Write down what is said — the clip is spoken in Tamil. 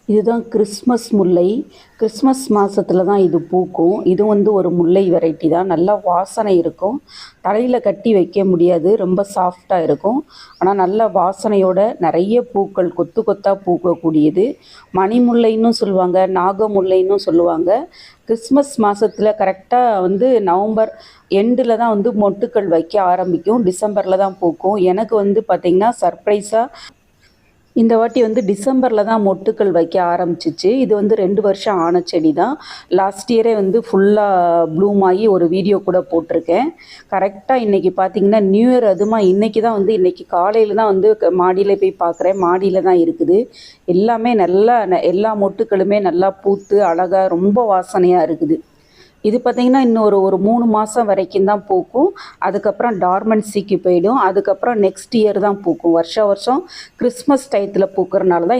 இதுதான் கிறிஸ்மஸ் முல்லை. கிறிஸ்மஸ் மாதத்துல தான் இது பூக்கும். இது வந்து ஒரு முல்லை வெரைட்டி தான். நல்லா வாசனை இருக்கும். தலையில் கட்டி வைக்க முடியாது, ரொம்ப சாஃப்டாக இருக்கும். ஆனால் நல்ல வாசனையோட நிறைய பூக்கள் கொத்து கொத்தாக பூக்கக்கூடியது. மணிமுல்லைன்னு சொல்லுவாங்க, நாகமுல்லைன்னு சொல்லுவாங்க. கிறிஸ்மஸ் மாதத்தில் கரெக்டாக வந்து நவம்பர் எண்டில் தான் வந்து மொட்டுக்கள் வைக்க ஆரம்பிக்கும். டிசம்பரில் தான் பூக்கும். எனக்கு வந்து பார்த்திங்கன்னா சர்ப்ரைஸாக இந்த வாட்டி வந்து டிசம்பரில் தான் மொட்டுக்கள் வைக்க ஆரம்பிச்சிச்சு. இது வந்து 2 வருஷம் ஆன செடி தான். லாஸ்ட் இயரே வந்து ஃபுல்லாக ப்ளூம் ஆகி ஒரு வீடியோ கூட போட்டிருக்கேன். கரெக்டாக இன்றைக்கி பார்த்திங்கன்னா நியூ இயர் அதுமா இன்றைக்கி தான் வந்து இன்றைக்கி காலையில் தான் வந்து மாடியில் போய் பார்க்குறேன். மாடியில் தான் இருக்குது. எல்லாமே நல்லா எல்லா மொட்டுக்களுமே நல்லா பூத்து அழகாக ரொம்ப வாசனையாக இருக்குது. இது பார்த்திங்கன்னா இன்னும் ஒரு 3 மாதம் வரைக்கும் தான் பூக்கும். அதுக்கப்புறம் டார்மன்சிக்கு போயிடும். அதுக்கப்புறம் நெக்ஸ்ட் இயர் தான் பூக்கும். வருஷம் வருஷம் கிறிஸ்மஸ் டயத்தில் பூக்கிறனால தான் இது